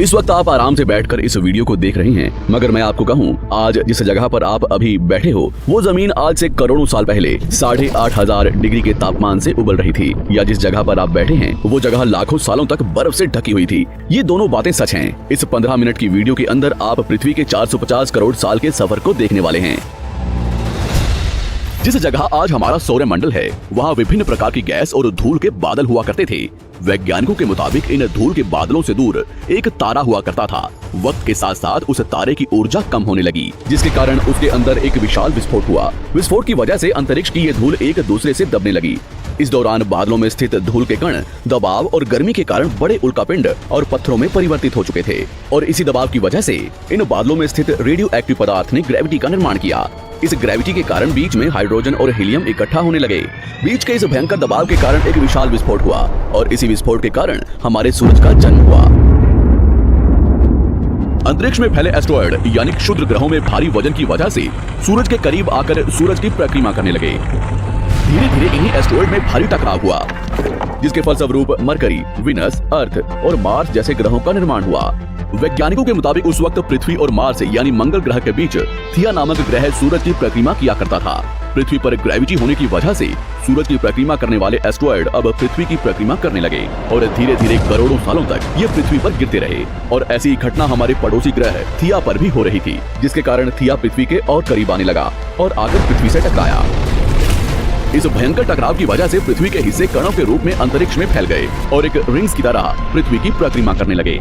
इस वक्त आप आराम से बैठकर इस वीडियो को देख रहे हैं, मगर मैं आपको कहूँ, आज जिस जगह पर आप अभी बैठे हो वो जमीन आज से करोड़ों साल पहले 8,500 डिग्री के तापमान से उबल रही थी, या जिस जगह पर आप बैठे हैं वो जगह लाखों सालों तक बर्फ से ढकी हुई थी। ये दोनों बातें सच हैं। इस 15 मिनट की वीडियो के अंदर आप पृथ्वी के 450 करोड़ साल के सफर को देखने वाले हैं। जिस जगह आज हमारा सौरमंडल है, वहाँ विभिन्न प्रकार की गैस और धूल के बादल हुआ करते थे। वैज्ञानिकों के मुताबिक इन धूल के बादलों से दूर एक तारा हुआ करता था। वक्त के साथ साथ उस तारे की ऊर्जा कम होने लगी, जिसके कारण उसके अंदर एक विशाल विस्फोट हुआ। विस्फोट की वजह से अंतरिक्ष की ये धूल एक दूसरे से दबने लगी। इस दौरान बादलों में स्थित धूल के कण दबाव और गर्मी के कारण बड़े उल्कापिंड और पत्थरों में परिवर्तित हो चुके थे, और इसी दबाव की वजह से इन बादलों में स्थित रेडियो एक्टिव पदार्थ ने ग्रेविटी का निर्माण किया। इस ग्रेविटी के कारण बीच में हाइड्रोजन और हीलियम इकट्ठा होने लगे। बीच के इस भयंकर दबाव के कारण एक विशाल विस्फोट हुआ, और इसी विस्फोट के कारण हमारे सूरज का जन्म हुआ। अंतरिक्ष में फैले एस्टेरॉयड यानी क्षुद्र ग्रहों में भारी वजन की वजह से सूरज के करीब आकर सूरज की परिक्रमा करने लगे। धीरे धीरे इन्हीं एस्टेरॉयड में भारी टकराव हुआ, जिसके फलस्वरूप मरकरी, विनस, अर्थ और मार्स जैसे ग्रहों का निर्माण हुआ। वैज्ञानिकों के मुताबिक उस वक्त पृथ्वी और मार्स यानी मंगल ग्रह के बीच थिया नामक ग्रह सूरज की परिक्रमा किया करता था। पृथ्वी पर ग्रेविटी होने की वजह से सूरज की परिक्रमा करने वाले एस्टेरॉयड अब पृथ्वी की परिक्रमा करने लगे, और धीरे धीरे करोड़ों सालों तक ये पृथ्वी पर गिरते रहे। और ऐसी घटना हमारे पड़ोसी ग्रह थिया पर भी हो रही थी, जिसके कारण थिया पृथ्वी के और करीब आने लगा और आकर पृथ्वी से टकराया। इस भयंकर टकराव की वजह से पृथ्वी के हिस्से कणों के रूप में अंतरिक्ष में फैल गए और एक रिंग्स की तरह पृथ्वी की परिक्रमा करने लगे।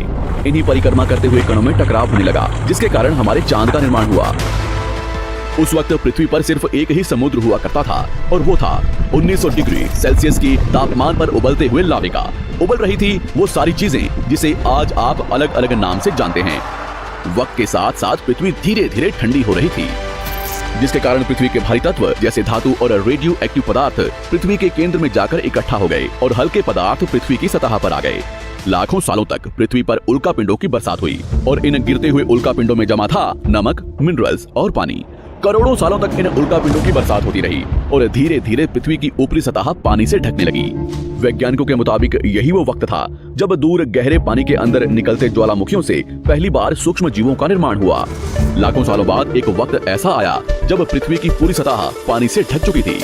इन्हीं परिक्रमा करते हुए कणों में टकराव होने लगा, जिसके कारण हमारे चांद का निर्माण हुआ। उस वक्त पृथ्वी पर सिर्फ एक ही समुद्र हुआ करता था, और वो था 1900 डिग्री सेल्सियस की तापमान पर उबलते हुए लाविका। उबल रही थी वो सारी चीजें जिसे आज आप अलग अलग नाम से जानते हैं। वक्त के साथ साथ पृथ्वी धीरे धीरे ठंडी हो रही थी, जिसके कारण पृथ्वी के भारी तत्व जैसे धातु और रेडियो एक्टिव पदार्थ पृथ्वी के केंद्र में जाकर इकट्ठा हो गए, और हल्के पदार्थ पृथ्वी की सतह पर आ गए। लाखों सालों तक पृथ्वी पर उल्कापिंडों की बरसात हुई, और इन गिरते हुए उल्कापिंडों में जमा था नमक, मिनरल्स और पानी। करोड़ों सालों तक इन उल्कापिंडों की बरसात होती रही, और धीरे धीरे पृथ्वी की ऊपरी सतह पानी से ढकने लगी। वैज्ञानिकों के मुताबिक यही वो वक्त था जब दूर गहरे पानी के अंदर निकलते ज्वालामुखियों से पहली बार सूक्ष्म जीवों का निर्माण हुआ। लाखों सालों बाद एक वक्त ऐसा आया जब पृथ्वी की पूरी सतह पानी से ढक चुकी थी।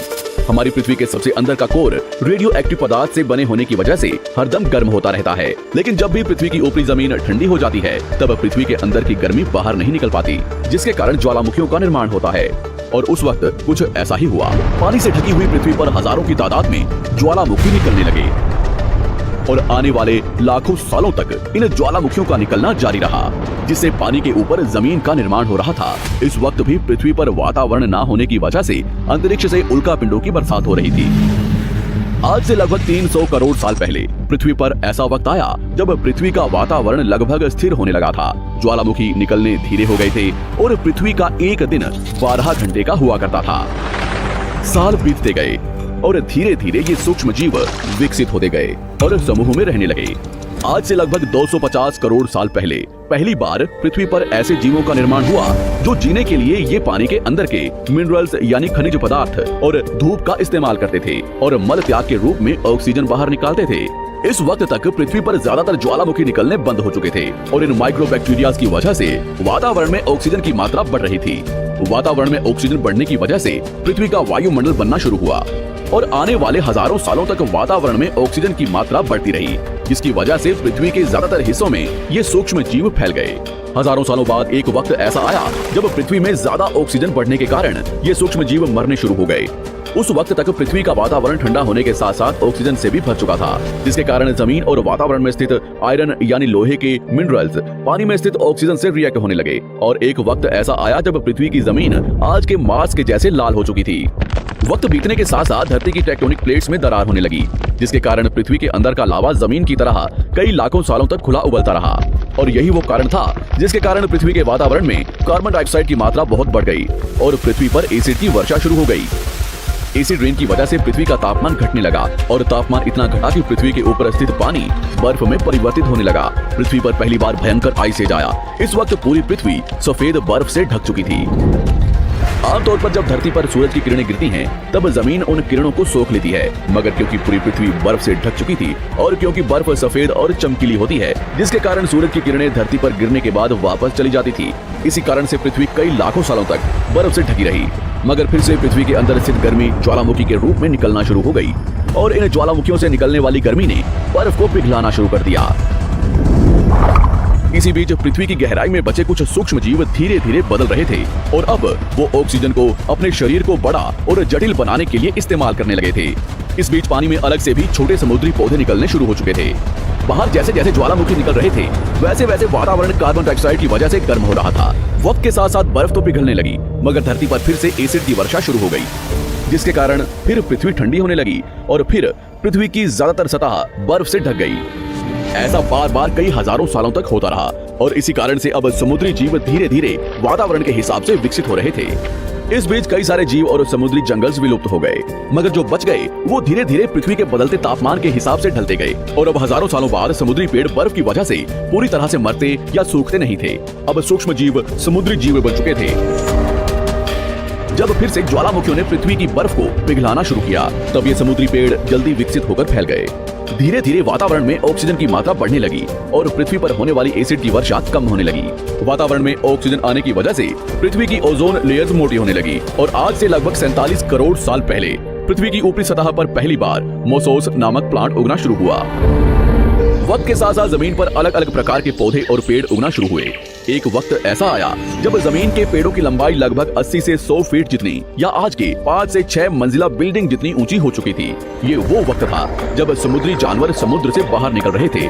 हमारी पृथ्वी के सबसे अंदर का कोर रेडियो एक्टिव पदार्थ से बने होने की वजह से हरदम गर्म होता रहता है, लेकिन जब भी पृथ्वी की ऊपरी जमीन ठंडी हो जाती है, तब पृथ्वी के अंदर की गर्मी बाहर नहीं निकल पाती, जिसके कारण ज्वालामुखियों का निर्माण होता है। और उस वक्त कुछ ऐसा ही हुआ। पानी से ढकी हुई पृथ्वी पर हजारों की तादाद में ज्वालामुखी निकलने लगे, और आने वाले लाखों सालों तक इन ज्वालामुखियों का निकलना जारी रहा, जिससे पानी के ऊपर जमीन का निर्माण हो रहा था। इस वक्त भी पृथ्वी पर वातावरण न होने की वजह से अंतरिक्ष से उल्कापिंडों की बरसात हो रही थी। आज से लगभग 300 करोड़ साल पहले पृथ्वी पर ऐसा वक्त आया जब पृथ्वी का वातावरण लगभग स्थिर होने लगा था। ज्वालामुखी निकलने धीरे हो गए थे, और पृथ्वी का एक दिन 12 घंटे का हुआ करता था। साल बीतते गए, और धीरे धीरे ये सूक्ष्म जीव विकसित होते गए और समूह में रहने लगे। आज से लगभग 250 करोड़ साल पहले पहली बार पृथ्वी पर ऐसे जीवों का निर्माण हुआ जो जीने के लिए ये पानी के अंदर के मिनरल्स यानी खनिज पदार्थ और धूप का इस्तेमाल करते थे, और मल त्याग के रूप में ऑक्सीजन बाहर निकालते थे। इस वक्त तक पृथ्वी पर ज्यादातर ज्वालामुखी निकलने बंद हो चुके थे, और इन माइक्रोबैक्टीरिया की वजह से वातावरण में ऑक्सीजन की मात्रा बढ़ रही थी। वातावरण में ऑक्सीजन बढ़ने की वजह से पृथ्वी का वायुमंडल बनना शुरू हुआ, और आने वाले हजारों सालों तक वातावरण में ऑक्सीजन की मात्रा बढ़ती रही, जिसकी वजह से पृथ्वी के ज्यादातर हिस्सों में ये सूक्ष्म जीव फैल गए। हजारों सालों बाद एक वक्त ऐसा आया जब पृथ्वी में ज्यादा ऑक्सीजन बढ़ने के कारण ये सूक्ष्म जीव मरने शुरू हो गए। उस वक्त तक पृथ्वी का वातावरण ठंडा होने के साथ साथ ऑक्सीजन से भी भर चुका था, जिसके कारण जमीन और वातावरण में स्थित आयरन यानी लोहे के मिनरल्स पानी में स्थित ऑक्सीजन से रिएक्ट होने लगे। और एक वक्त ऐसा आया जब पृथ्वी की जमीन आज के मार्स के जैसे लाल हो चुकी थी। वक्त बीतने के साथ साथ धरती की टेक्टोनिक प्लेट्स में दरार होने लगी, जिसके कारण पृथ्वी के अंदर का लावा जमीन की तरह कई लाखों सालों तक खुला उबलता रहा। और यही वो कारण था जिसके कारण पृथ्वी के वातावरण में कार्बन डाइऑक्साइड की मात्रा बहुत बढ़ गई, और पृथ्वी पर एसिड की वर्षा शुरू हो गई। एसिड रेन की वजह से पृथ्वी का तापमान घटने लगा, और तापमान इतना घटा कि पृथ्वी के ऊपर स्थित पानी बर्फ में परिवर्तित होने लगा। पृथ्वी पर पहली बार भयंकर आइस एज आया। इस वक्त पूरी पृथ्वी सफेद बर्फ से ढक चुकी थी। आमतौर पर जब धरती पर सूरज की किरणें गिरती हैं, तब जमीन उन किरणों को सोख लेती है, मगर क्योंकि पूरी पृथ्वी बर्फ से ढक चुकी थी और क्योंकि बर्फ सफेद और चमकीली होती है, जिसके कारण सूरज की किरणें धरती पर गिरने के बाद वापस चली जाती थी। इसी कारण से पृथ्वी कई लाखों सालों तक बर्फ से ढकी रही, मगर फिर से पृथ्वी के अंदर स्थित गर्मी ज्वालामुखी के रूप में निकलना शुरू हो गई और इन ज्वालामुखियों से निकलने वाली गर्मी ने बर्फ को पिघलाना शुरू कर दिया। इसी बीच पृथ्वी की गहराई में बचे कुछ सूक्ष्म जीव धीरे धीरे बदल रहे थे और अब वो ऑक्सीजन को अपने शरीर को बड़ा और जटिल बनाने के लिए इस्तेमाल करने लगे थे। इस बीच पानी में अलग से भी छोटे समुद्री पौधे निकलने शुरू हो चुके थे। बाहर जैसे जैसे ज्वालामुखी निकल रहे थे, वैसे वैसे वातावरण कार्बन डाइऑक्साइड की वजह से गर्म हो रहा था। वक्त के साथ साथ बर्फ तो पिघलने लगी, मगर धरती पर फिर से एसिड की वर्षा शुरू हो गई, जिसके कारण फिर पृथ्वी ठंडी होने लगी और फिर पृथ्वी की ज्यादातर सतह बर्फ से ढक गई। ऐसा बार बार कई हजारों सालों तक होता रहा और इसी कारण से अब समुद्री जीव धीरे धीरे वातावरण के हिसाब से विकसित हो रहे थे। इस बीच कई सारे जीव और समुद्री जंगल विलुप्त हो गए, मगर जो बच गए वो धीरे धीरे पृथ्वी के बदलते तापमान के हिसाब से ढलते गए और अब हजारों सालों बाद समुद्री पेड़ बर्फ की वजह से पूरी तरह से मरते या सूखते नहीं थे। अब सूक्ष्म जीव समुद्री जीव बन चुके थे। जब फिर से ज्वालामुखियों ने पृथ्वी की बर्फ को पिघलाना शुरू किया, तब ये समुद्री पेड़ जल्दी विकसित होकर फैल गए। धीरे धीरे वातावरण में ऑक्सीजन की मात्रा बढ़ने लगी और पृथ्वी पर होने वाली एसिड की वर्षा कम होने लगी। वातावरण में ऑक्सीजन आने की वजह से पृथ्वी की ओजोन लेयर्स मोटी होने लगी और आज से लगभग 47 करोड़ साल पहले पृथ्वी की ऊपरी सतह पर पहली बार मोसोस नामक प्लांट उगना शुरू हुआ। वक्त के साथ साथ जमीन पर अलग अलग प्रकार के पौधे और पेड़ उगना शुरू हुए। एक वक्त ऐसा आया जब जमीन के पेड़ों की लंबाई लगभग 80 से 100 फीट जितनी या आज के 5 से 6 मंजिला बिल्डिंग जितनी ऊंची हो चुकी थी। ये वो वक्त था जब समुद्री जानवर समुद्र से बाहर निकल रहे थे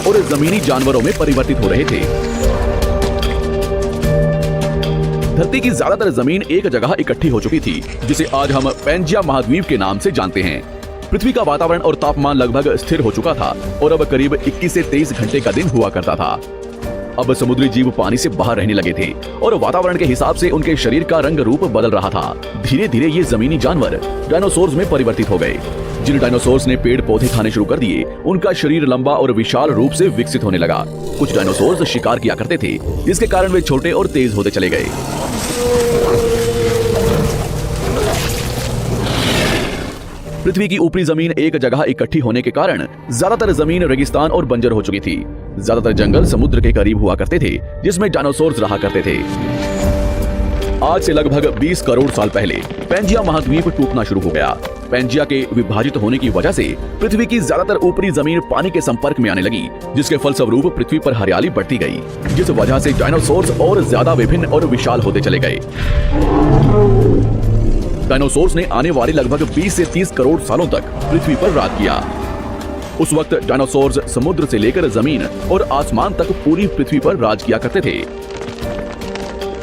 और जमीनी जानवरों में परिवर्तित हो रहे थे। धरती की ज्यादातर जमीन एक जगह इकट्ठी हो चुकी थी, जिसे आज हम पैंजिया महाद्वीप के नाम से जानते हैं। पृथ्वी का वातावरण और तापमान लगभग स्थिर हो चुका था और अब करीब 21 से 23 घंटे का दिन हुआ करता था। अब समुद्री जीव पानी से बाहर रहने लगे थे और वातावरण के हिसाब से उनके शरीर का रंग रूप बदल रहा था। धीरे धीरे ये जमीनी जानवर डायनासोर्स में परिवर्तित हो गए। जिन डायनासोर्स ने पेड़ पौधे खाने शुरू कर दिए, उनका शरीर लंबा और विशाल रूप से विकसित होने लगा। कुछ डायनासोर्स शिकार किया करते थे, जिसके कारण वे छोटे और तेज होते चले गए। पृथ्वी की ऊपरी जमीन एक जगह इकट्ठी होने के कारण ज्यादातर जमीन रेगिस्तान और बंजर हो चुकी थी। ज्यादातर जंगल समुद्र के करीब हुआ करते थे, जिसमें डायनासोर्स रहा करते थे। आज से लगभग 20 करोड़ साल पहले पैंजिया महाद्वीप टूटना शुरू हो गया। पैंजिया के विभाजित होने की वजह से पृथ्वी की ज्यादातर ऊपरी जमीन पानी के संपर्क में आने लगी, जिसके फलस्वरूप पृथ्वी पर हरियाली बढ़ती गई, जिस वजह से डायनासोर्स और ज्यादा विभिन्न और विशाल होते चले गए। डायनासोर्स ने आने वाले लगभग 20 से 30 करोड़ सालों तक पृथ्वी पर राज किया। उस वक्त डायनासोर्स समुद्र से लेकर जमीन और आसमान तक पूरी पृथ्वी पर राज किया करते थे।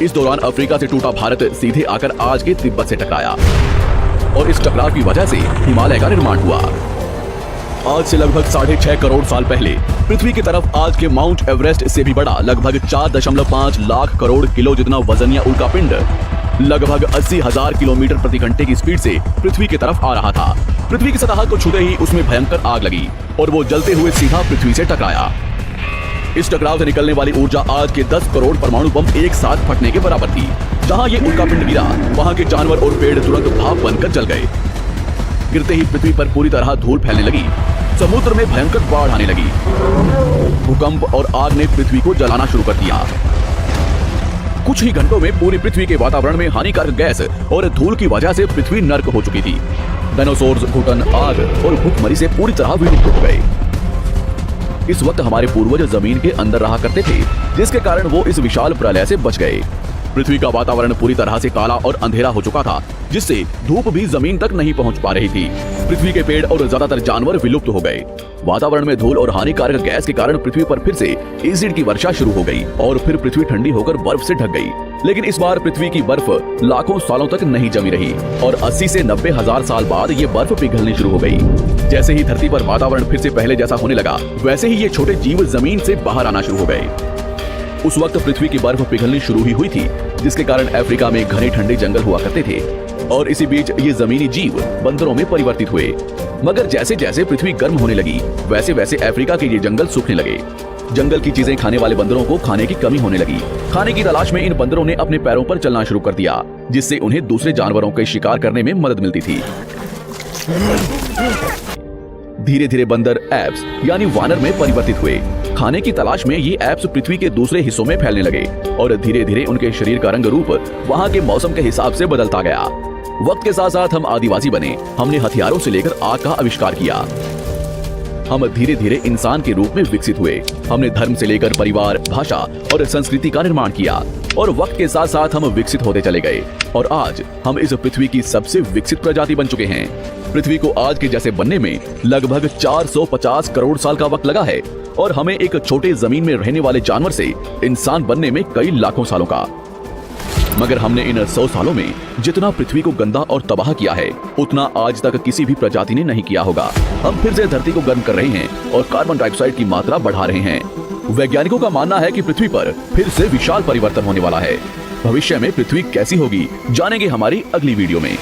इस दौरान अफ्रीका से टूटा भारत सीधे आकर आज के तिब्बत से टकराया और इस टकराव की वजह से हिमालय का निर्माण हुआ। आज से लगभग 6.5 करोड़ साल पहले पृथ्वी की तरफ आज के माउंट एवरेस्ट से भी बड़ा लगभग 4.5 लाख करोड़ किलो जितना वजनिया उल्कापिंड लगभग 80,000 किलोमीटर प्रति घंटे की स्पीड से पृथ्वी की तरफ आ रहा था। पृथ्वी की सतह को छूते ही उसमें भयंकर आग लगी और वो जलते हुए सीधा पृथ्वी से टकराया। इस टकराव से निकलने वाली ऊर्जा आज के 10 करोड़ परमाणु बम एक साथ फटने के बराबर थी। जहां ये उल्कापिंड गिरा, वहां के जानवर और पेड़ तुरंत भाप बनकर जल गए। गिरते ही पृथ्वी पर पूरी तरह धूल फैलने लगी। समुद्र में भयंकर बाढ़ आने लगी। भूकंप और आग ने पृथ्वी को जलाना शुरू कर दिया। कुछ ही घंटों में पूरी पृथ्वी के वातावरण में हानिकारक गैस और धूल की वजह से पृथ्वी नर्क हो चुकी थी। डायनासोर्स, घुटन, आग और भूखमरी से पूरी तरह विलुप्त हो गए। इस वक्त हमारे पूर्वज जमीन के अंदर रहा करते थे, जिसके कारण वो इस विशाल प्रलय से बच गए। पृथ्वी का वातावरण पूरी तरह से काला और अंधेरा हो चुका था, जिससे धूप भी जमीन तक नहीं पहुंच पा रही थी। पृथ्वी के पेड़ और ज्यादातर जानवर विलुप्त हो गए। वातावरण में धूल और हानिकारक गैस के कारण पृथ्वी पर फिर से एसिड की वर्षा शुरू हो गई और फिर पृथ्वी ठंडी होकर बर्फ से ढक गई। लेकिन इस बार पृथ्वी की बर्फ लाखों सालों तक नहीं जमी रही और 80 से 90 हजार साल बाद ये बर्फ पिघलनी शुरू हो गई। जैसे ही धरती पर वातावरण फिर से पहले जैसा होने लगा, वैसे ही ये छोटे जीव जमीन से बाहर आना शुरू हो गए। उस वक्त पृथ्वी की बर्फ पिघलनी शुरू ही हुई थी, जिसके कारण अफ्रीका में घने ठंडे जंगल हुआ करते थे और इसी बीच ये जमीनी जीव बंदरों में परिवर्तित हुए। मगर जैसे जैसे पृथ्वी गर्म होने लगी, वैसे वैसे अफ्रीका के ये जंगल सूखने लगे। जंगल की चीजें खाने वाले बंदरों को खाने की कमी होने लगी। खाने की तलाश में इन बंदरों ने अपने पैरों पर चलना शुरू कर दिया, जिससे उन्हें दूसरे जानवरों के शिकार करने में मदद मिलती थी। धीरे धीरे बंदर एप्स यानी वानर में परिवर्तित हुए। खाने की तलाश में ये एप्स पृथ्वी के दूसरे हिस्सों में फैलने लगे और धीरे धीरे उनके शरीर का रंग रूप वहाँ के मौसम के हिसाब से बदलता गया। वक्त के साथ साथ हम आदिवासी बने। हमने हथियारों से लेकर आग का आविष्कार किया। हम धीरे धीरे इंसान के रूप में विकसित हुए। हमने धर्म से लेकर परिवार, भाषा और संस्कृति का निर्माण किया और वक्त के साथ साथ हम विकसित होते चले गए और आज हम इस पृथ्वी की सबसे विकसित प्रजाति बन चुके हैं। पृथ्वी को आज के जैसे बनने में लगभग 450 करोड़ साल का वक्त लगा है और हमें एक छोटे जमीन में रहने वाले जानवर से इंसान बनने में कई लाखों सालों का। मगर हमने इन 100 सालों में जितना पृथ्वी को गंदा और तबाह किया है, उतना आज तक किसी भी प्रजाति ने नहीं किया होगा। हम फिर से धरती को गर्म कर रहे हैं और कार्बन डाइऑक्साइड की मात्रा बढ़ा रहे हैं। वैज्ञानिकों का मानना है कि पृथ्वी पर फिर से विशाल परिवर्तन होने वाला है। भविष्य में पृथ्वी कैसी होगी, जानेंगे हमारी अगली वीडियो में।